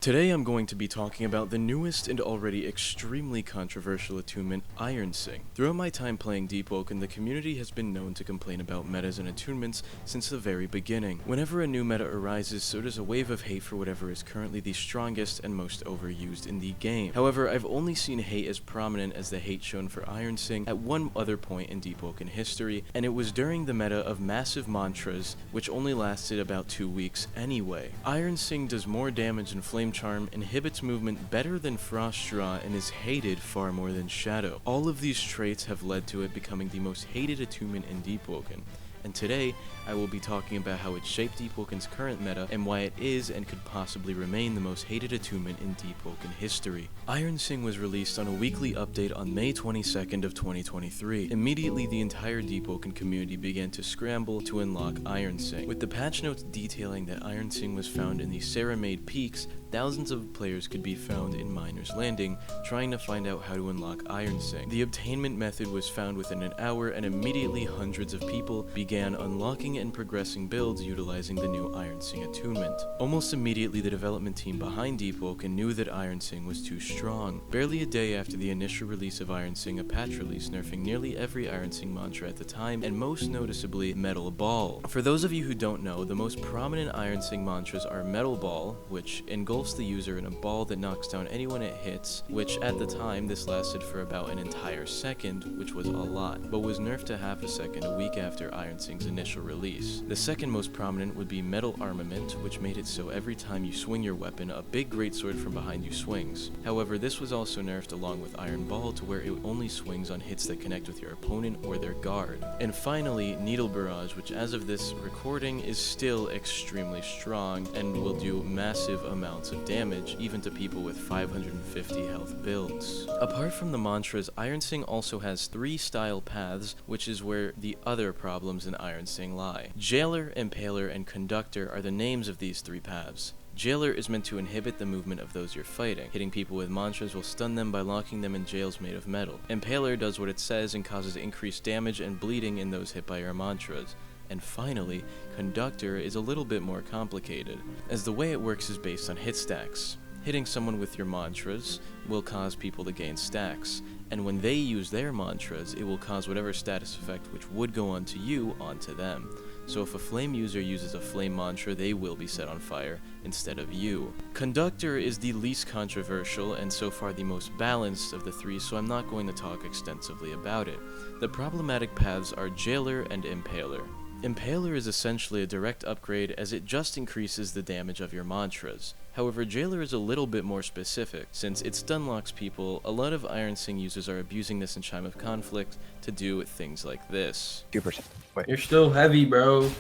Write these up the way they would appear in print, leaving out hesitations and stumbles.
Today I'm going to be talking about the newest and already extremely controversial attunement, Ironsing. Throughout my time playing Deepwoken, the community has been known to complain about metas and attunements since the very beginning. Whenever a new meta arises, so does a wave of hate for whatever is currently the strongest and most overused in the game. However, I've only seen hate as prominent as the hate shown for Ironsing at one other point in Deepwoken history, and it was during the meta of massive mantras, which only lasted about 2 weeks anyway. Ironsing does more damage than Flame Charm, inhibits movement better than Frost Draw, and is hated far more than Shadow. All of these traits have led to it becoming the most hated attunement in Deepwoken. And today, I will be talking about how it shaped Deepwoken's current meta and why it is and could possibly remain the most hated attunement in Deepwoken history. Ironsing was released on a weekly update on May 22nd of 2023. Immediately, the entire Deepwoken community began to scramble to unlock Ironsing. With the patch notes detailing that Ironsing was found in the Serenade Peaks, thousands of players could be found in Miner's Landing, trying to find out how to unlock Ironsing. The obtainment method was found within an hour, and immediately hundreds of people began unlocking and progressing builds utilizing the new Ironsing attunement. Almost immediately, the development team behind Deepwoken knew that Ironsing was too strong. Barely a day after the initial release of Ironsing, a patch release nerfing nearly every Ironsing mantra at the time, and most noticeably, Metal Ball. For those of you who don't know, the most prominent Ironsing mantras are Metal Ball, which engulfs the user in a ball that knocks down anyone it hits, which at the time this lasted for about an entire second, which was a lot, but was nerfed to half a second a week after Ironsing's initial release. The second most prominent would be Metal Armament, which made it so every time you swing your weapon, a big greatsword from behind you swings. However, this was also nerfed along with Iron Ball to where it only swings on hits that connect with your opponent or their guard. And finally, Needle Barrage, which as of this recording is still extremely strong and will do massive amounts of damage even to people with 550 health builds. Apart from the mantras, Ironsing also has 3 style paths, which is where the other problems in Ironsing lie. Jailer, Impaler, and Conductor are the names of these 3 paths. Jailer is meant to inhibit the movement of those you're fighting. Hitting people with mantras will stun them by locking them in jails made of metal. Impaler does what it says and causes increased damage and bleeding in those hit by your mantras. And finally, Conductor is a little bit more complicated, as the way it works is based on hit stacks. Hitting someone with your mantras will cause people to gain stacks, and when they use their mantras, it will cause whatever status effect which would go onto you, onto them. So if a flame user uses a flame mantra, they will be set on fire instead of you. Conductor is the least controversial and so far the most balanced of the 3, so I'm not going to talk extensively about it. The problematic paths are Jailer and Impaler. Impaler is essentially a direct upgrade as it just increases the damage of your mantras. However, Jailer is a little bit more specific. Since it stun locks people, a lot of Ironsing users are abusing this in Chime of Conflict to do things like this. 2%. Wait. You're still heavy, bro.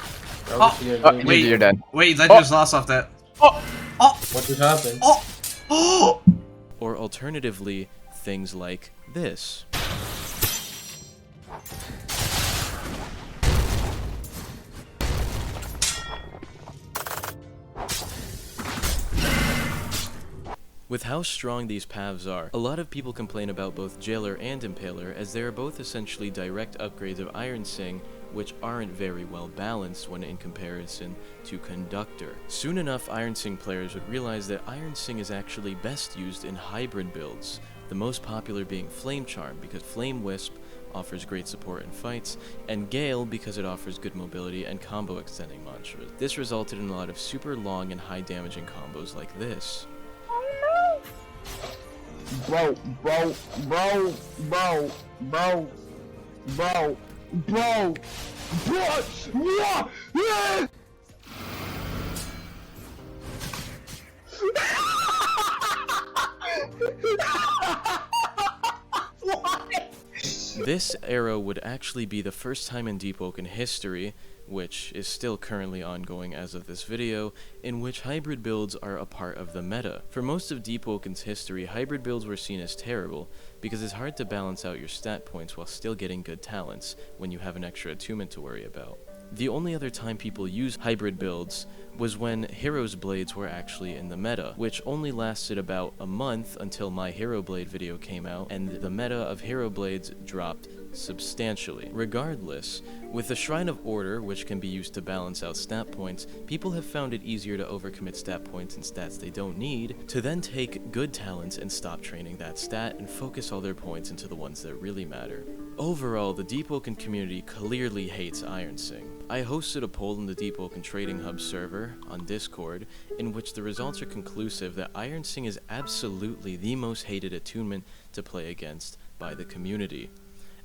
Wait, you're dead. Wait, I just lost off that. What just happened? Or alternatively, things like this. With how strong these paths are, a lot of people complain about both Jailer and Impaler as they are both essentially direct upgrades of Ironsing, which aren't very well balanced when in comparison to Conductor. Soon enough, Ironsing players would realize that Ironsing is actually best used in hybrid builds, the most popular being Flame Charm because Flame Wisp offers great support in fights, and Gale because it offers good mobility and combo extending mantras. This resulted in a lot of super long and high damaging combos like this. Bro. This era would actually be the first time in Deepwoken history, which is still currently ongoing as of this video, in which hybrid builds are a part of the meta. For most of Deepwoken's history, hybrid builds were seen as terrible, because it's hard to balance out your stat points while still getting good talents when you have an extra attunement to worry about. The only other time people use hybrid builds was when Hero's Blades were actually in the meta, which only lasted about a month until my Hero Blade video came out, and the meta of Hero Blades dropped substantially. Regardless, with the Shrine of Order, which can be used to balance out stat points, people have found it easier to overcommit stat points and stats they don't need, to then take good talents and stop training that stat and focus all their points into the ones that really matter. Overall, the Deepwoken community clearly hates Ironsing. I hosted a poll in the Deepwoken Trading Hub server on Discord, in which the results are conclusive that Ironsing is absolutely the most hated attunement to play against by the community.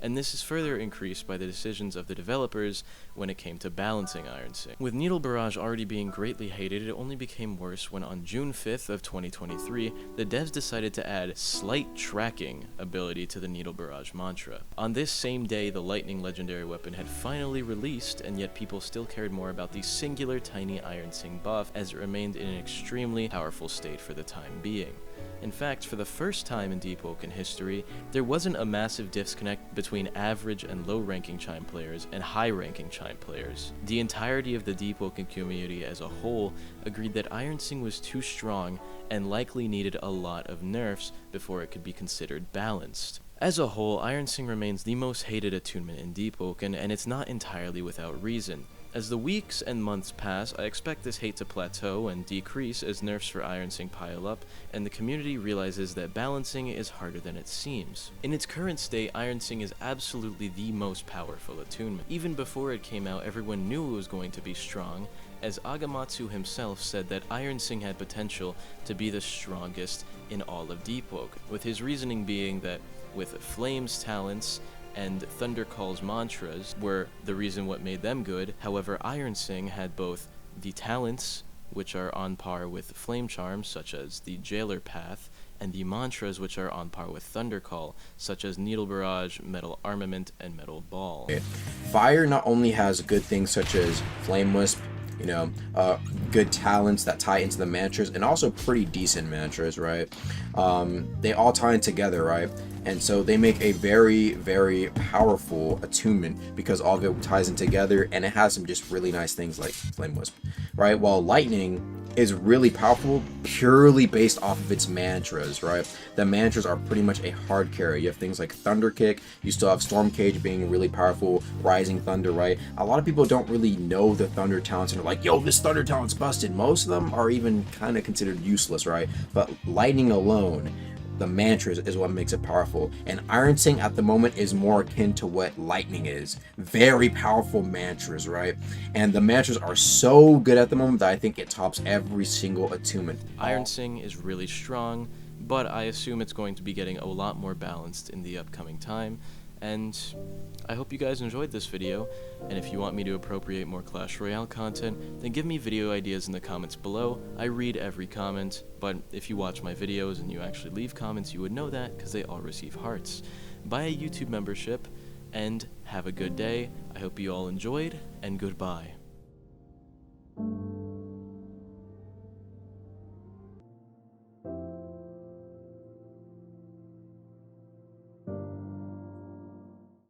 And this is further increased by the decisions of the developers when it came to balancing Ironsing. With Needle Barrage already being greatly hated, it only became worse when on June 5th of 2023, the devs decided to add slight tracking ability to the Needle Barrage mantra. On this same day, the Lightning legendary weapon had finally released, and yet people still cared more about the singular tiny Ironsing buff, as it remained in an extremely powerful state for the time being. In fact, for the first time in Deepwoken history, there wasn't a massive disconnect between average and low-ranking Chime players and high-ranking Chime players. The entirety of the Deepwoken community as a whole agreed that Ironsing was too strong and likely needed a lot of nerfs before it could be considered balanced. As a whole, Ironsing remains the most hated attunement in Deepwoken, and it's not entirely without reason. As the weeks and months pass, I expect this hate to plateau and decrease as nerfs for Ironsing pile up, and the community realizes that balancing is harder than it seems. In its current state, Ironsing is absolutely the most powerful attunement. Even before it came out, everyone knew it was going to be strong, as Agamatsu himself said that Ironsing had potential to be the strongest in all of Deepwoken, with his reasoning being that with Flame's talents and Thundercall's mantras were the reason what made them good. However, Ironsing had both the talents, which are on par with Flame Charms, such as the Jailer Path, and the mantras, which are on par with Thundercall, such as Needle Barrage, Metal Armament, and Metal Ball. Fire not only has good things such as Flame Wisp, good talents that tie into the mantras, and also pretty decent mantras, right? They all tie in together, right? And so they make a very, very powerful attunement because all of it ties in together, and it has some just really nice things like Flame Wisp, right? While Lightning is really powerful purely based off of its mantras, right? The mantras are pretty much a hard carry. You have things like Thunder Kick, you still have Storm Cage being really powerful, Rising Thunder, right? A lot of people don't really know the Thunder talents and are like, yo, this Thunder talent's busted. Most of them are even kind of considered useless, right? But Lightning alone, the mantras is what makes it powerful, and Ironsing at the moment is more akin to what Lightning is. Very powerful mantras, right? And the mantras are so good at the moment that I think it tops every single attunement. Ironsing is really strong, but I assume it's going to be getting a lot more balanced in the upcoming time, and I hope you guys enjoyed this video, and if you want me to appropriate more Clash Royale content, then give me video ideas in the comments below. I read every comment, but if you watch my videos and you actually leave comments, you would know that, because they all receive hearts. Buy a YouTube membership, and have a good day. I hope you all enjoyed, and goodbye.